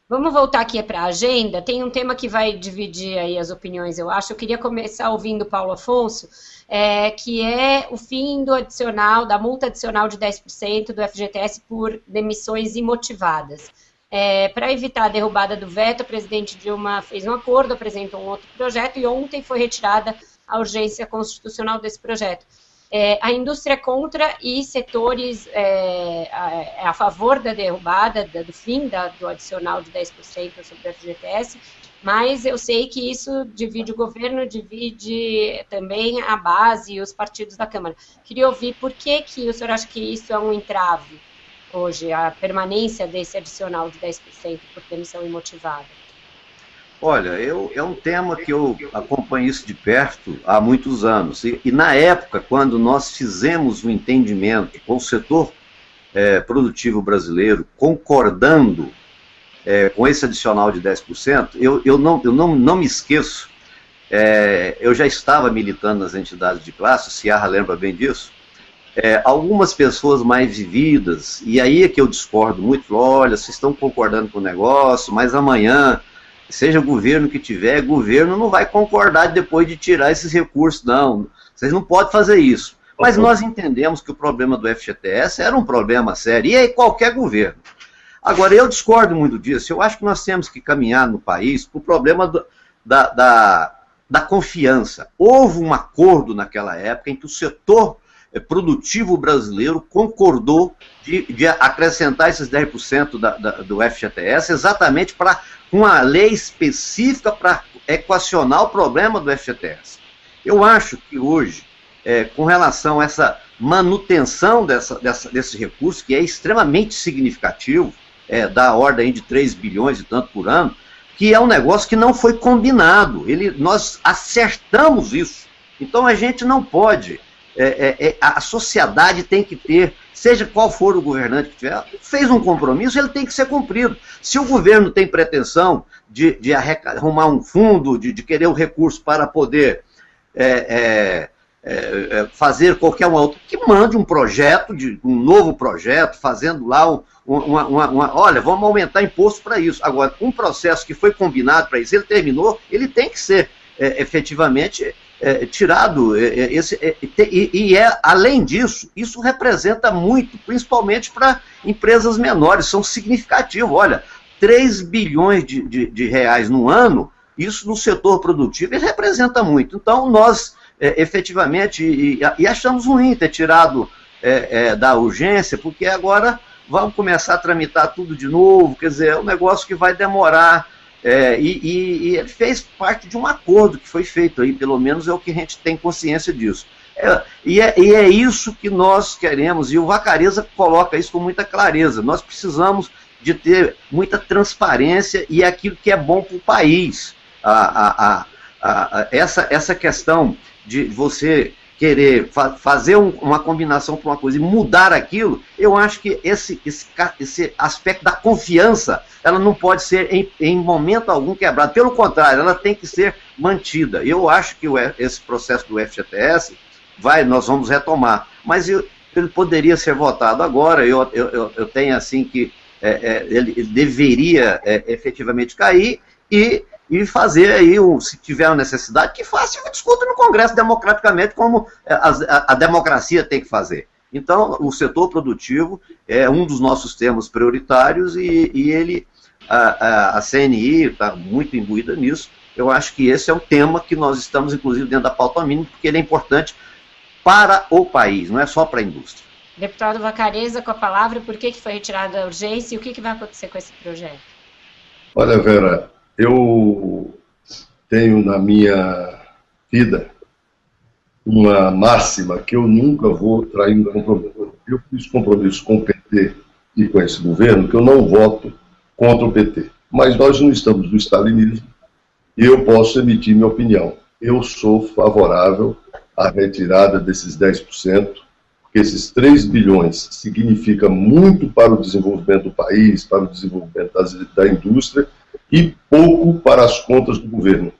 Vamos voltar aqui para a agenda. Tem um tema que vai dividir aí as opiniões, eu acho. Eu queria começar ouvindo o Paulo Afonso, que é o fim do adicional, da multa adicional de 10% do FGTS por demissões imotivadas. Para evitar a derrubada do veto, a presidente Dilma fez um acordo, apresentou um outro projeto e ontem foi retirada a urgência constitucional desse projeto. A indústria é contra e setores a favor da derrubada, do fim do adicional de 10% sobre o FGTS, mas eu sei que isso divide o governo, divide também a base e os partidos da Câmara. Queria ouvir por que o senhor acha que isso é um entrave hoje, a permanência desse adicional de 10% por demissão imotivada. Olha, é um tema que eu acompanho isso de perto há muitos anos. E na época, quando nós fizemos o entendimento com o setor produtivo brasileiro, concordando com esse adicional de 10%, eu não me esqueço, eu já estava militando nas entidades de classe, o Ciarra lembra bem disso, algumas pessoas mais vividas, e aí é que eu discordo muito, olha, vocês estão concordando com o negócio, mas amanhã, seja o governo que tiver, o governo não vai concordar depois de tirar esses recursos, não. Vocês não podem fazer isso. Mas nós entendemos que o problema do FGTS era um problema sério, e aí qualquer governo. Agora, eu discordo muito disso. Eu acho que nós temos que caminhar no país para o problema da confiança. Houve um acordo naquela época em que o setor produtivo brasileiro concordou de acrescentar esses 10% do FGTS exatamente para uma lei específica para equacionar o problema do FGTS. Eu acho que hoje, com relação a essa manutenção desse recurso, que é extremamente significativo, da ordem de 3 bilhões e tanto por ano, que é um negócio que não foi combinado. Nós acertamos isso. Então a gente não pode... a sociedade tem que ter, seja qual for o governante que tiver, fez um compromisso, ele tem que ser cumprido. Se o governo tem pretensão de arrumar um fundo, de querer o recurso para poder fazer qualquer outro, que mande um projeto, um novo projeto, fazendo lá olha, vamos aumentar imposto para isso. Agora, um processo que foi combinado para isso, ele terminou, ele tem que ser efetivamente tirado, além disso, isso representa muito, principalmente para empresas menores, são significativos. Olha, 3 bilhões de reais no ano, isso no setor produtivo, ele representa muito. Então, nós, efetivamente, e achamos ruim ter tirado da urgência, porque agora vamos começar a tramitar tudo de novo, quer dizer, é um negócio que vai demorar. E ele fez parte de um acordo que foi feito aí, pelo menos é o que a gente tem consciência disso. E é isso que nós queremos, e o Vacarezza coloca isso com muita clareza. Nós precisamos de ter muita transparência e aquilo que é bom para o país. Essa questão de você querer fazer uma combinação para uma coisa e mudar aquilo, eu acho que esse aspecto da confiança, ela não pode ser em momento algum quebrada. Pelo contrário, ela tem que ser mantida. Eu acho que esse processo do FGTS, nós vamos retomar. Mas ele poderia ser votado agora, eu tenho assim que ele deveria efetivamente cair e fazer aí, se tiver uma necessidade, que faça e discuta no Congresso democraticamente, como a democracia tem que fazer. Então, o setor produtivo é um dos nossos temas prioritários e a CNI está muito imbuída nisso. Eu acho que esse é um tema que nós estamos, inclusive, dentro da pauta mínima, porque ele é importante para o país, não é só para a indústria. Deputado Vacarezza, com a palavra, por que foi retirada a urgência e o que vai acontecer com esse projeto? Olha, Vera, eu tenho na minha vida uma máxima que eu nunca vou trair um compromisso. Eu fiz compromisso com o PT e com esse governo que eu não voto contra o PT. Mas nós não estamos no stalinismo e eu posso emitir minha opinião. Eu sou favorável à retirada desses 10%, porque esses 3 bilhões significa muito para o desenvolvimento do país, para o desenvolvimento da indústria, e pouco para as contas do governo.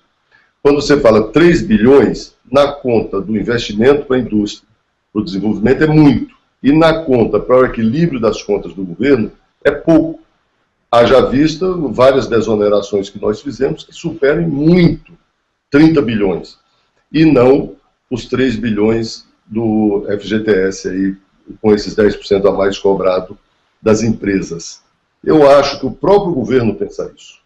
Quando você fala 3 bilhões, na conta do investimento para a indústria, para o desenvolvimento é muito, e na conta para o equilíbrio das contas do governo é pouco. Haja vista várias desonerações que nós fizemos que superem muito 30 bilhões, e não os 3 bilhões do FGTS, aí, com esses 10% a mais cobrado das empresas. Eu acho que o próprio governo pensa isso.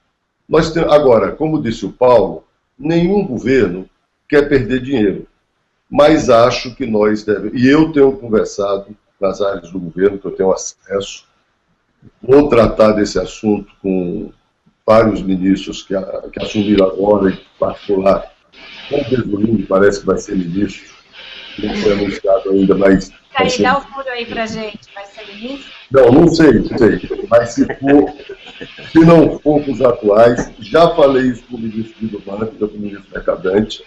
Agora, como disse o Paulo, nenhum governo quer perder dinheiro, mas acho que nós devemos, e eu tenho conversado nas áreas do governo, que eu tenho acesso, vou tratar desse assunto com vários ministros que assumiram agora, em particular, com o Besolini, parece que vai ser ministro, não foi anunciado ainda, mas... Aí, dá o furo aí pra gente, vai ser ministro? Não sei, mas se não for com os atuais, já falei isso com o ministro Guido Mantega, com o ministro Mercadante,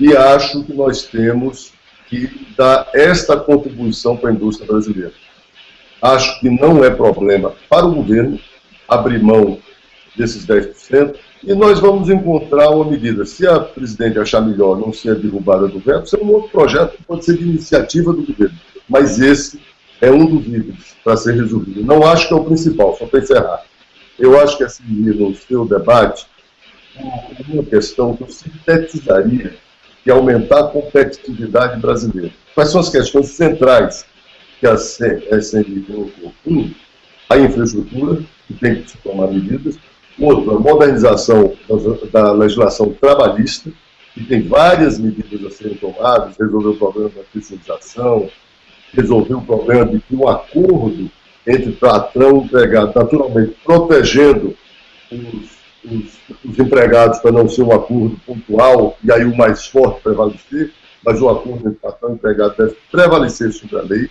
e acho que nós temos que dar esta contribuição para a indústria brasileira. Acho que não é problema para o governo abrir mão desses 10%, e nós vamos encontrar uma medida. Se a presidente achar melhor não ser derrubada do veto, isso é um outro projeto que pode ser de iniciativa do governo. Mas esse é um dos itens para ser resolvido. Não acho que é o principal, só para encerrar. Eu acho que assim, no seu debate, uma questão que eu sintetizaria, que é aumentar a competitividade brasileira. Quais são as questões centrais que a CNI colocou? A infraestrutura, que tem que se tomar medidas. Outro, a modernização da legislação trabalhista, que tem várias medidas a serem tomadas, resolver o problema da terceirização, resolver o problema de que um acordo entre patrão e empregado, naturalmente protegendo os empregados para não ser um acordo pontual, e aí o mais forte prevalecer, mas o acordo entre patrão e empregado deve prevalecer sobre a lei.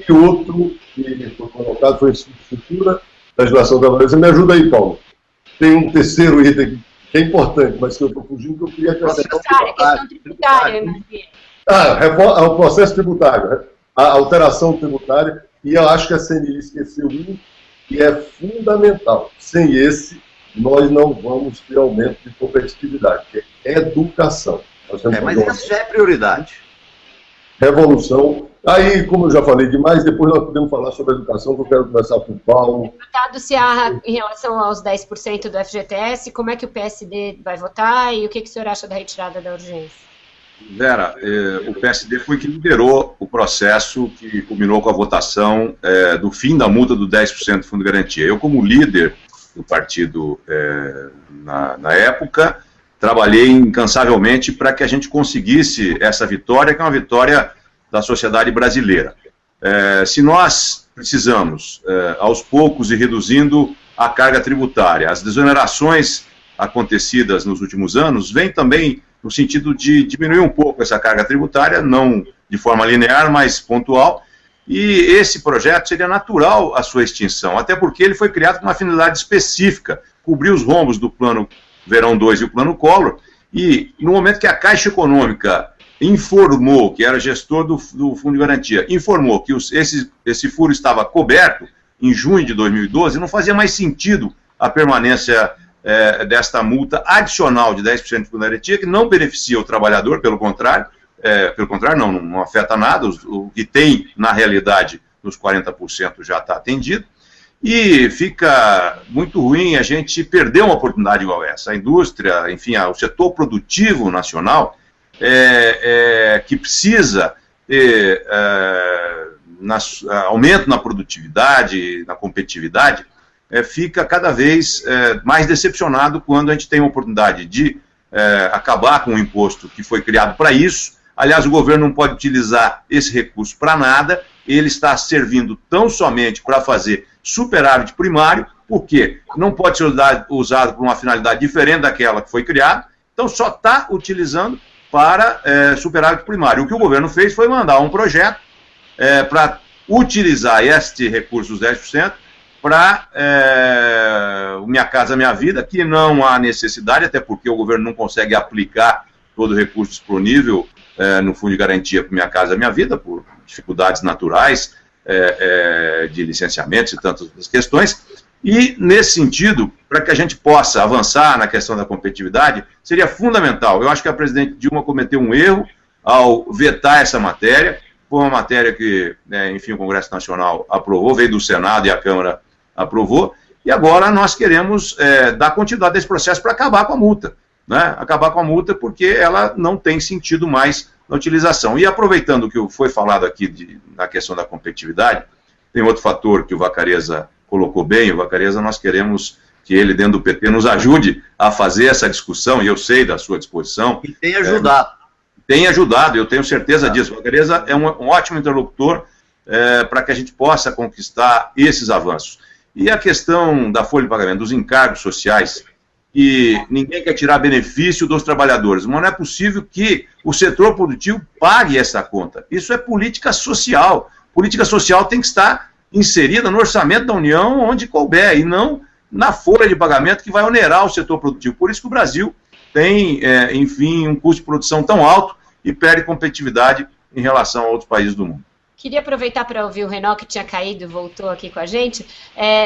E outro que foi colocado foi a infraestrutura, legislação trabalhista. Me ajuda aí, Paulo. Tem um terceiro item que é importante, mas que eu estou fugindo, que eu queria acrescentar. Questão tributária, meu filho. O processo tributário, a alteração tributária, e eu acho que a CNI esqueceu um, que é fundamental. Sem esse, nós não vamos ter aumento de competitividade, que é educação. Mas essa já é prioridade. Revolução. Aí, como eu já falei demais, depois nós podemos falar sobre a educação, que eu quero começar com o Paulo. Deputado Seara, em relação aos 10% do FGTS, como é que o PSD vai votar e o que o senhor acha da retirada da urgência? Vera, o PSD foi que liderou o processo que culminou com a votação do fim da multa do 10% do Fundo de Garantia. Eu, como líder do partido na época, trabalhei incansavelmente para que a gente conseguisse essa vitória, que é uma vitória da sociedade brasileira. Se nós precisamos, aos poucos, ir reduzindo a carga tributária, as desonerações acontecidas nos últimos anos vêm também no sentido de diminuir um pouco essa carga tributária, não de forma linear, mas pontual, e esse projeto seria natural a sua extinção, até porque ele foi criado com uma finalidade específica, cobrir os rombos do Plano Verão 2 e o Plano Collor, e no momento que a Caixa Econômica informou, que era gestor do Fundo de Garantia, informou que esse furo estava coberto em junho de 2012, não fazia mais sentido a permanência desta multa adicional de 10% de Fundo de Garantia, que não beneficia o trabalhador, pelo contrário, não afeta nada, o que tem, na realidade, nos 40% já está atendido, e fica muito ruim a gente perder uma oportunidade igual essa. A indústria, enfim, o setor produtivo nacional, que precisa ter aumento na produtividade, na competitividade, fica cada vez mais decepcionado quando a gente tem a oportunidade de acabar com o imposto que foi criado para isso. Aliás, o governo não pode utilizar esse recurso para nada, ele está servindo tão somente para fazer superávit primário, porque não pode ser usado por uma finalidade diferente daquela que foi criada, então só está utilizando para superávit primário. O que o governo fez foi mandar um projeto para utilizar este recurso, os 10%, para Minha Casa Minha Vida, que não há necessidade, até porque o governo não consegue aplicar todo o recurso disponível no Fundo de Garantia para Minha Casa Minha Vida, por dificuldades naturais, de licenciamentos e tantas outras questões. E, nesse sentido, para que a gente possa avançar na questão da competitividade, seria fundamental. Eu acho que a presidente Dilma cometeu um erro ao vetar essa matéria. Foi uma matéria que, enfim, o Congresso Nacional aprovou, veio do Senado e a Câmara aprovou, e agora nós queremos dar continuidade a esse processo para acabar com a multa, né? Acabar com a multa porque ela não tem sentido mais na utilização. E aproveitando o que foi falado aqui na questão da competitividade, tem outro fator que o Vacarezza colocou bem. O Vacarezza, nós queremos que ele, dentro do PT, nos ajude a fazer essa discussão, e eu sei da sua disposição. E tem ajudado. Tem ajudado, eu tenho certeza disso. O Vacarezza é um ótimo interlocutor para que a gente possa conquistar esses avanços. E a questão da folha de pagamento, dos encargos sociais, que ninguém quer tirar benefício dos trabalhadores, mas não é possível que o setor produtivo pague essa conta. Isso é política social. Política social tem que estar inserida no orçamento da União onde couber, e não na folha de pagamento que vai onerar o setor produtivo. Por isso que o Brasil tem, enfim, um custo de produção tão alto e perde competitividade em relação a outros países do mundo. Queria aproveitar para ouvir o Renan, que tinha caído e voltou aqui com a gente,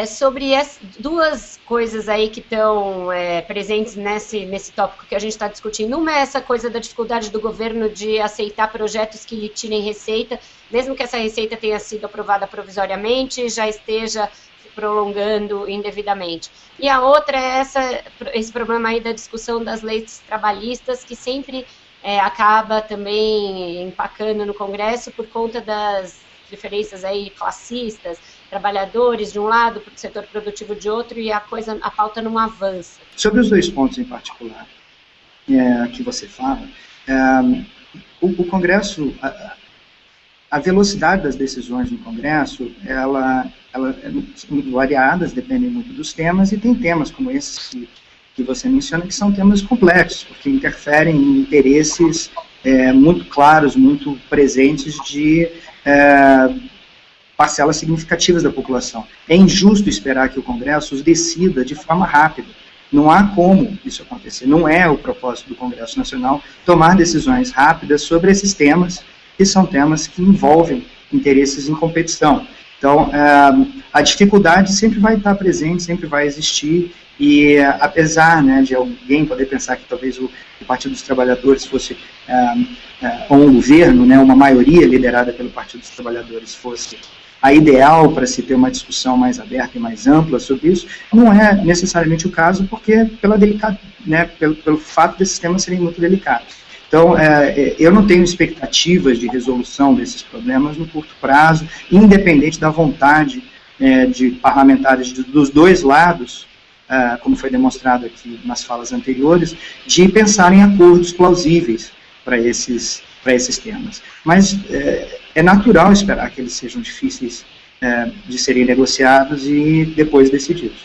sobre duas coisas aí que estão presentes nesse tópico que a gente está discutindo. Uma é essa coisa da dificuldade do governo de aceitar projetos que lhe tirem receita, mesmo que essa receita tenha sido aprovada provisoriamente e já esteja prolongando indevidamente. E a outra é esse problema aí da discussão das leis trabalhistas, que sempre acaba também empacando no Congresso por conta das diferenças aí classistas, trabalhadores de um lado, para o setor produtivo de outro, e a pauta não avança. Sobre os dois pontos em particular que você fala, o Congresso, a velocidade das decisões no Congresso, ela são variadas, dependem muito dos temas, e tem temas como esses que você menciona, que são temas complexos, porque interferem em interesses muito claros, muito presentes de parcelas significativas da população. É injusto esperar que o Congresso os decida de forma rápida. Não há como isso acontecer. Não é o propósito do Congresso Nacional tomar decisões rápidas sobre esses temas, que são temas que envolvem interesses em competição. Então, a dificuldade sempre vai estar presente, sempre vai existir, e apesar, né, de alguém poder pensar que talvez o Partido dos Trabalhadores fosse, ou um governo, né, uma maioria liderada pelo Partido dos Trabalhadores fosse a ideal para se ter uma discussão mais aberta e mais ampla sobre isso, não é necessariamente o caso, porque pelo fato desses temas serem muito delicados. Então, eu não tenho expectativas de resolução desses problemas no curto prazo, independente da vontade de parlamentares dos dois lados, como foi demonstrado aqui nas falas anteriores, de pensar em acordos plausíveis para esses temas. Mas é natural esperar que eles sejam difíceis de serem negociados e depois decididos.